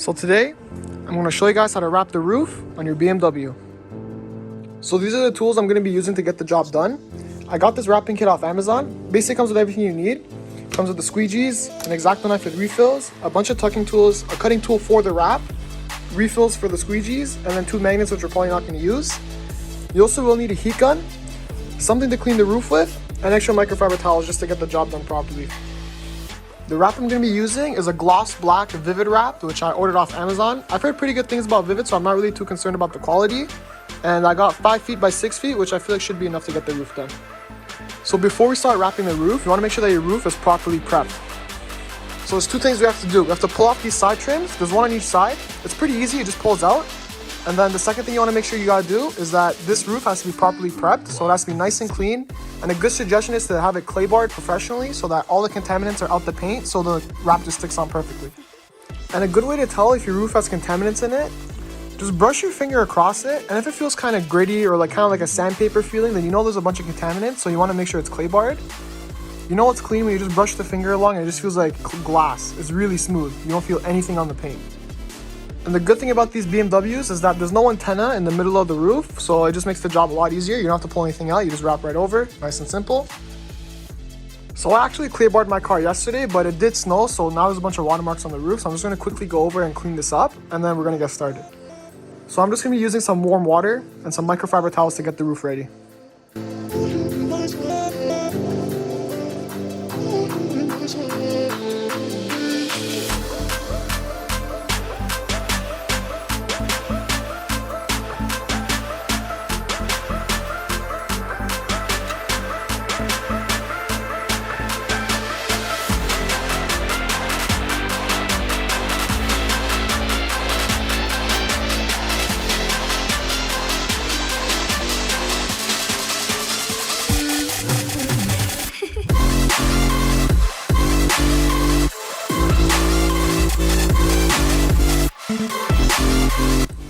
So today, I'm going to show you guys how to wrap the roof on your BMW. So these are the tools I'm going to be using to get the job done. I got this wrapping kit off Amazon. Basically comes with everything you need. Comes with the squeegees, an X-Acto knife with refills, a bunch of tucking tools, a cutting tool for the wrap, refills for the squeegees, and then 2 magnets which we're probably not going to use. You also will need a heat gun, something to clean the roof with, and extra microfiber towels just to get the job done properly. The wrap I'm going to be using is a gloss black Vivid wrap, which I ordered off Amazon. I've heard pretty good things about Vivid, so I'm not really too concerned about the quality. And I got 5 feet by 6 feet, which I feel like should be enough to get the roof done. So before we start wrapping the roof, you want to make sure that your roof is properly prepped. So there's 2 things we have to do. We have to pull off these side trims. There's one on each side. It's pretty easy, it just pulls out. And then the second thing you want to make sure you gotta do is that this roof has to be properly prepped, so it has to be nice and clean. And a good suggestion is to have it clay barred professionally so that all the contaminants are out the paint, so the wrap just sticks on perfectly. And a good way to tell if your roof has contaminants in it, just brush your finger across it, and if it feels kind of gritty or kind of like a sandpaper feeling, then you know there's a bunch of contaminants, so you want to make sure it's clay barred. You know it's clean when you just brush the finger along and it just feels like glass. It's really smooth. You don't feel anything on the paint. And the good thing about these BMWs is that there's no antenna in the middle of the roof, so it just makes the job a lot easier. You don't have to pull anything out, you just wrap right over, nice and simple. So I actually clay barred my car yesterday, but it did snow, so now there's a bunch of watermarks on the roof. So I'm just going to quickly go over and clean this up, and then we're going to get started. So I'm just going to be using some warm water and some microfiber towels to get the roof ready.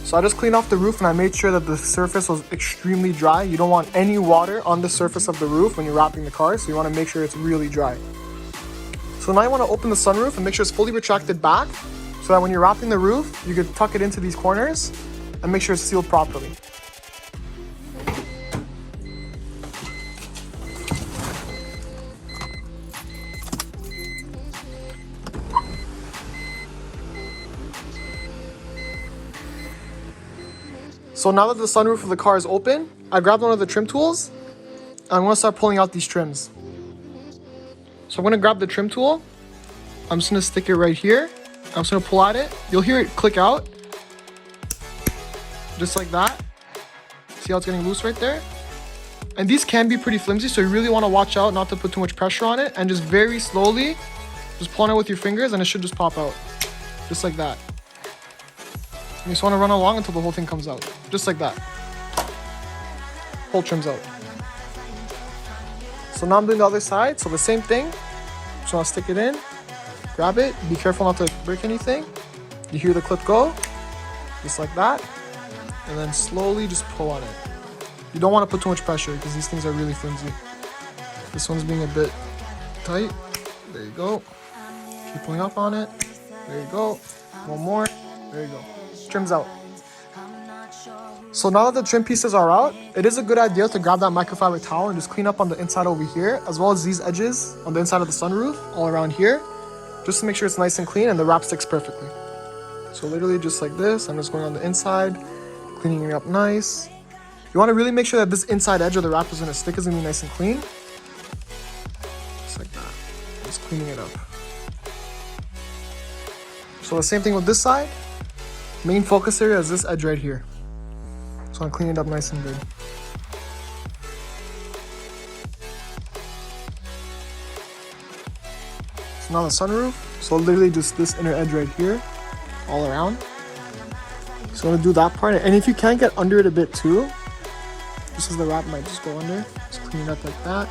So I just cleaned off the roof and I made sure that the surface was extremely dry. You don't want any water on the surface of the roof when you're wrapping the car, so you want to make sure it's really dry. So now you want to open the sunroof and make sure it's fully retracted back so that when you're wrapping the roof, you can tuck it into these corners and make sure it's sealed properly. So now that the sunroof of the car is open, I grabbed one of the trim tools and I'm going to start pulling out these trims. So I'm going to grab the trim tool. I'm just going to stick it right here. I'm just going to pull at it. You'll hear it click out. Just like that. See how it's getting loose right there? And these can be pretty flimsy, so you really want to watch out not to put too much pressure on it. And just very slowly, just pull on it with your fingers and it should just pop out. Just like that. You just want to run along until the whole thing comes out. Just like that. Whole trims out. So now I'm doing the other side. So the same thing. Just want to stick it in. Grab it. Be careful not to break anything. You hear the clip go. Just like that. And then slowly just pull on it. You don't want to put too much pressure because these things are really flimsy. This one's being a bit tight. There you go. Keep pulling up on it. There you go. One more. There you go. Trims out. So now that the trim pieces are out, it is a good idea to grab that microfiber towel and just clean up on the inside over here, as well as these edges on the inside of the sunroof, all around here, just to make sure it's nice and clean and the wrap sticks perfectly. So literally just like this, I'm just going on the inside, cleaning it up nice. You want to really make sure that this inside edge of the wrap is going to stick, is going to be nice and clean. Just like that. Just cleaning it up. So the same thing with this side. Main focus area is this edge right here. So I'm cleaning it up nice and good. So now the sunroof. So literally just this inner edge right here, all around. So I'm gonna do that part. And if you can get under it a bit too, just as the wrap might just go under, just clean it up like that.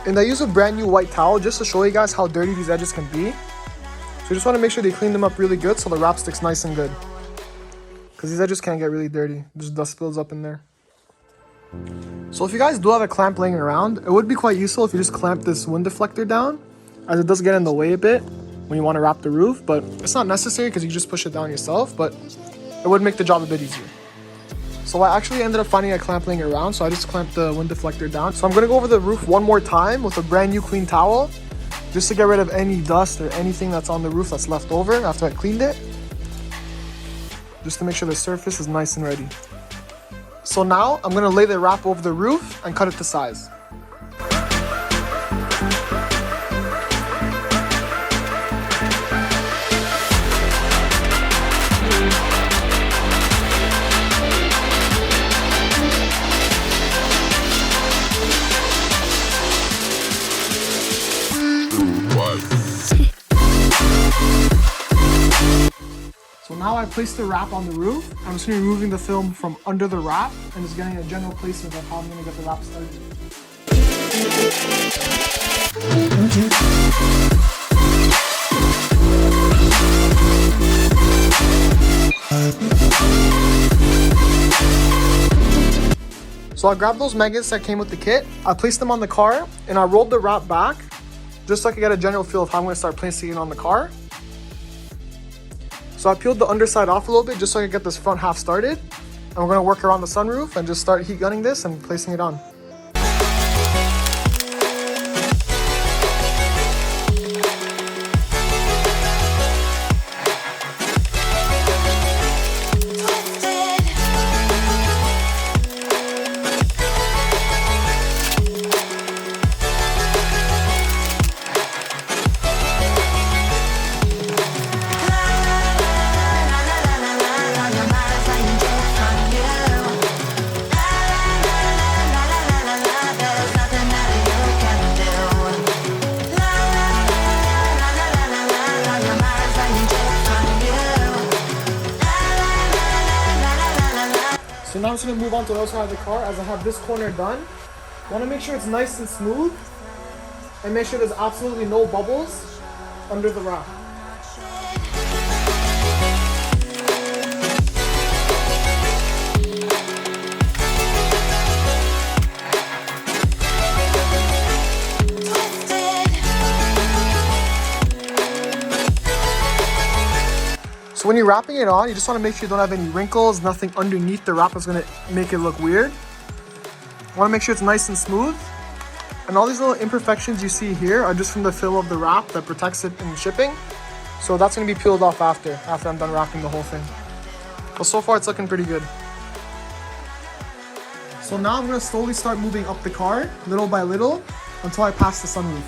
And I use a brand new white towel just to show you guys how dirty these edges can be. So you just want to make sure they clean them up really good so the wrap sticks nice and good. Because these edges can get really dirty. Just dust builds up in there. So if you guys do have a clamp laying around, it would be quite useful if you just clamp this wind deflector down as it does get in the way a bit when you want to wrap the roof, but it's not necessary because you just push it down yourself, but it would make the job a bit easier. So I actually ended up finding a clamp laying around, so I just clamped the wind deflector down. So I'm gonna go over the roof one more time with a brand new clean towel, just to get rid of any dust or anything that's on the roof that's left over after I cleaned it, just to make sure the surface is nice and ready. So now I'm gonna lay the wrap over the roof and cut it to size. So now I placed the wrap on the roof. I'm just gonna be removing the film from under the wrap and just getting a general placement of how I'm gonna get the wrap started. So I grabbed those magnets that came with the kit, I placed them on the car, and I rolled the wrap back just so I could get a general feel of how I'm gonna start placing it on the car. So I peeled the underside off a little bit just so I could get this front half started. And we're gonna work around the sunroof and just start heat gunning this and placing it on. So now I'm just gonna move on to the other side of the car as I have this corner done. Want to make sure it's nice and smooth and make sure there's absolutely no bubbles under the wrap. So when you're wrapping it on, you just want to make sure you don't have any wrinkles, nothing underneath the wrap that's going to make it look weird. You want to make sure it's nice and smooth. And all these little imperfections you see here are just from the film of the wrap that protects it in shipping. So that's going to be peeled off after I'm done wrapping the whole thing. But so far it's looking pretty good. So now I'm going to slowly start moving up the car, little by little, until I pass the sunroof.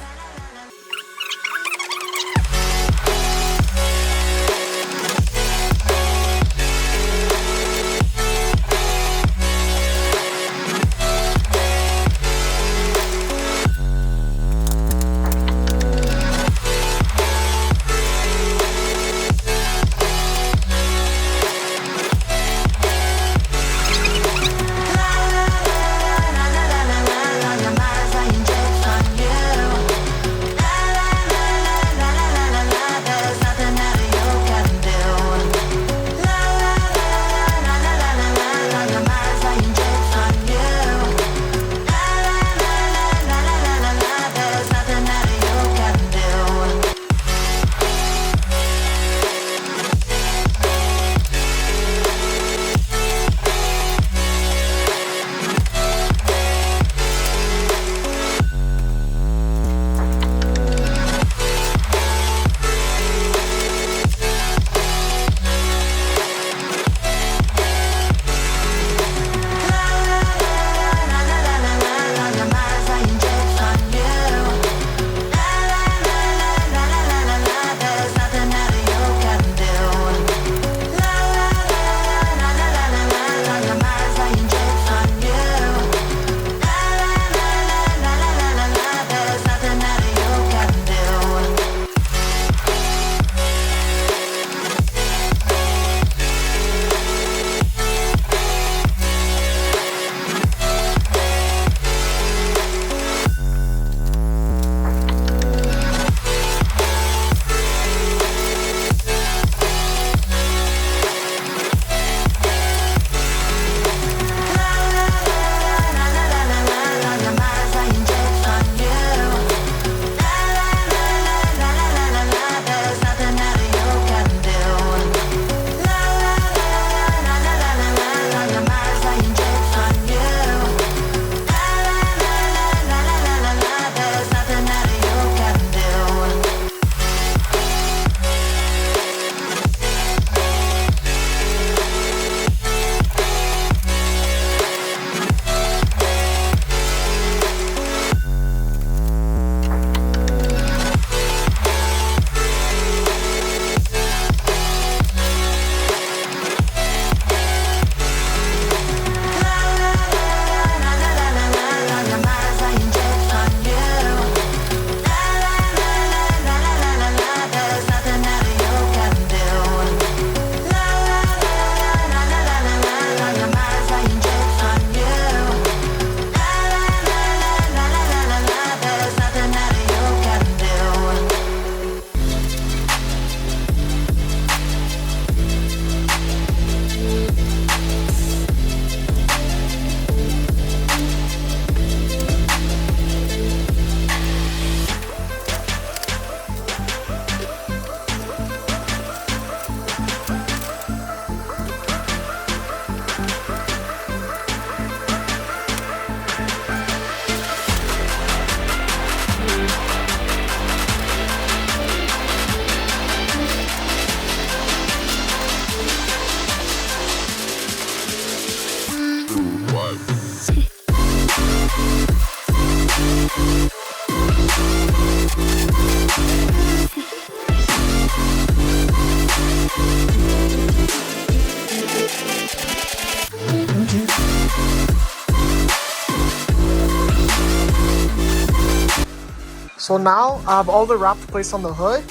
So now I have all the wrap placed on the hood.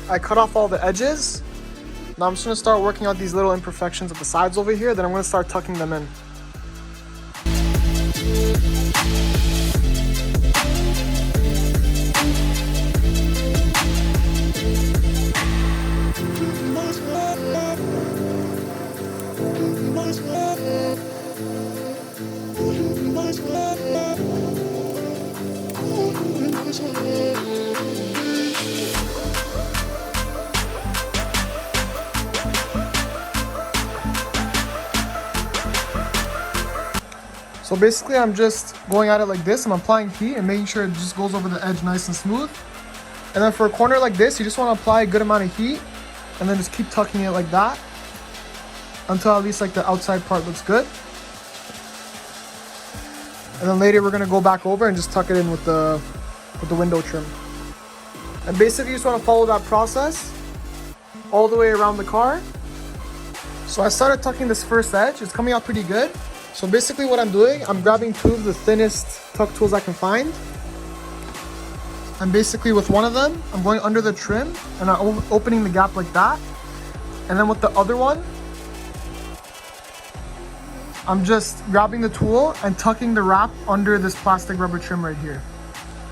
I cut off all the edges. Now I'm just gonna start working out these little imperfections at the sides over here. Then I'm gonna start tucking them in. So basically I'm just going at it like this. I'm applying heat and making sure it just goes over the edge nice and smooth. And then for a corner like this, you just want to apply a good amount of heat and then just keep tucking it like that until at least like the outside part looks good. And then later we're going to go back over and just tuck it in with the window trim. And basically you just want to follow that process all the way around the car. So I started tucking this first edge. It's coming out pretty good. So basically what I'm doing, I'm grabbing two of the thinnest tuck tools I can find. And basically with one of them, I'm going under the trim and I'm opening the gap like that. And then with the other one, I'm just grabbing the tool and tucking the wrap under this plastic rubber trim right here.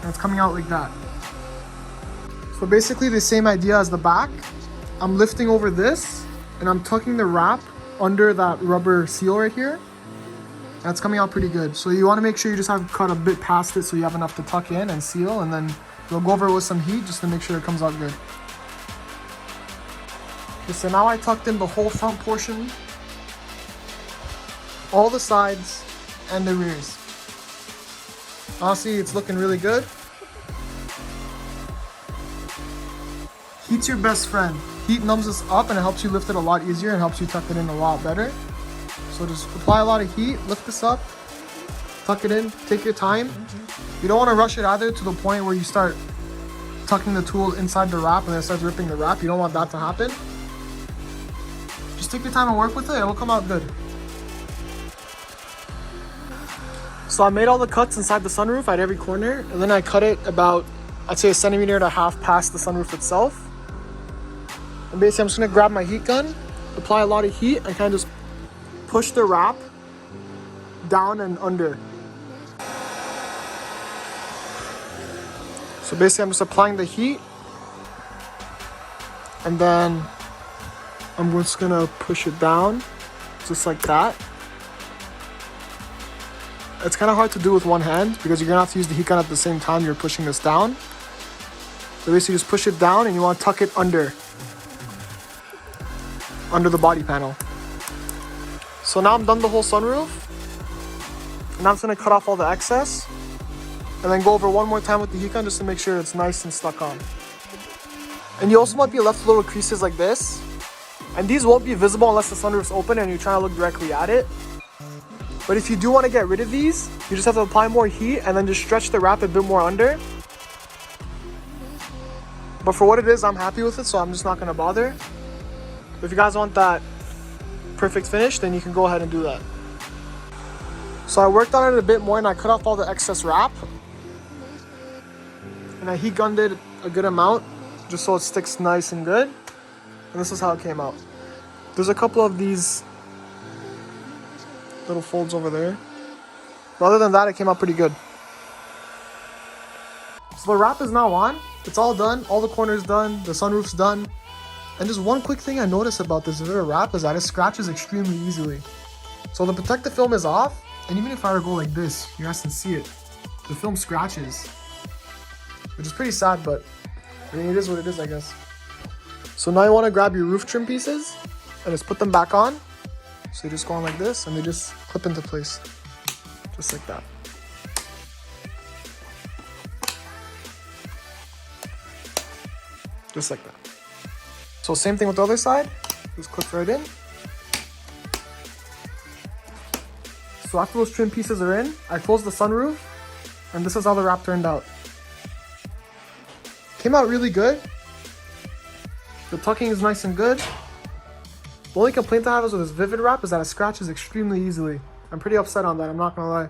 And it's coming out like that. So basically the same idea as the back. I'm lifting over this and I'm tucking the wrap under that rubber seal right here. That's coming out pretty good. So you want to make sure you just have cut a bit past it so you have enough to tuck in and seal, and then you'll go over it with some heat just to make sure it comes out good. Okay, so now I tucked in the whole front portion, all the sides, and the rears. Honestly, it's looking really good. Heat's your best friend. Heat numbs us up and it helps you lift it a lot easier and helps you tuck it in a lot better. So just apply a lot of heat, lift this up, tuck it in, take your time. You don't want to rush it either to the point where you start tucking the tool inside the wrap and then it starts ripping the wrap. You don't want that to happen. Just take your time and work with it, it will come out good. So I made all the cuts inside the sunroof at every corner, and then I cut it about, I'd say 1.5 centimeters past the sunroof itself. And basically I'm just going to grab my heat gun, apply a lot of heat, and kind of just push the wrap down and under. So basically I'm just applying the heat and then I'm just gonna push it down just like that. It's kind of hard to do with one hand because you're gonna have to use the heat gun at the same time you're pushing this down. So basically just push it down and you want to tuck it under the body panel. So now I'm done the whole sunroof, and I'm just gonna cut off all the excess and then go over one more time with the heat gun just to make sure it's nice and stuck on. And you also might be left with little creases like this, and these won't be visible unless the sunroof's open and you're trying to look directly at it. But if you do want to get rid of these, you just have to apply more heat and then just stretch the wrap a bit more under. But for what it is, I'm happy with it, so I'm just not gonna bother. If you guys want that perfect finish, then you can go ahead and do that. So I worked on it a bit more and I cut off all the excess wrap. And I heat gunned it a good amount just so it sticks nice and good. And this is how it came out. There's a couple of these little folds over there. But other than that, it came out pretty good. So the wrap is now on. It's all done. All the corners done. The sunroof's done. And just one quick thing I noticed about this little wrap is that it scratches extremely easily. So the protective film is off, and even if I were to go like this, you guys can see it. The film scratches, which is pretty sad, but I mean, it is what it is, I guess. So now you want to grab your roof trim pieces and just put them back on. So you just go on like this, and they just clip into place, just like that. Just like that. So same thing with the other side, just clip right in. So after those trim pieces are in, I closed the sunroof, and this is how the wrap turned out. Came out really good. The tucking is nice and good. The only complaint I have is with this Vivid wrap is that it scratches extremely easily. I'm pretty upset on that, I'm not gonna lie.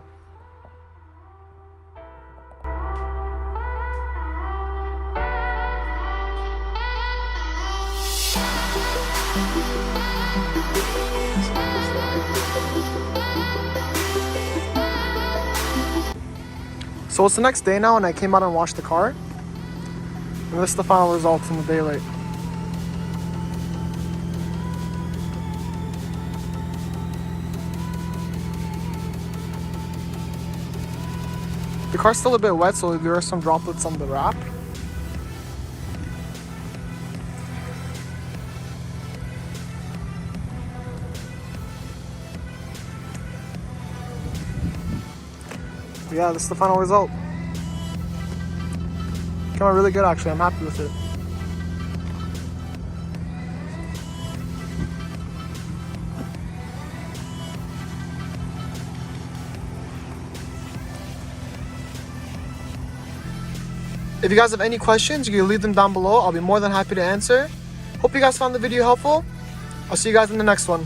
So it's the next day now, and I came out and washed the car. And this is the final results in the daylight. The car's still a bit wet, so there are some droplets on the wrap. But yeah, this is the final result. Came out really good actually, I'm happy with it. If you guys have any questions, you can leave them down below. I'll be more than happy to answer. Hope you guys found the video helpful. I'll see you guys in the next one.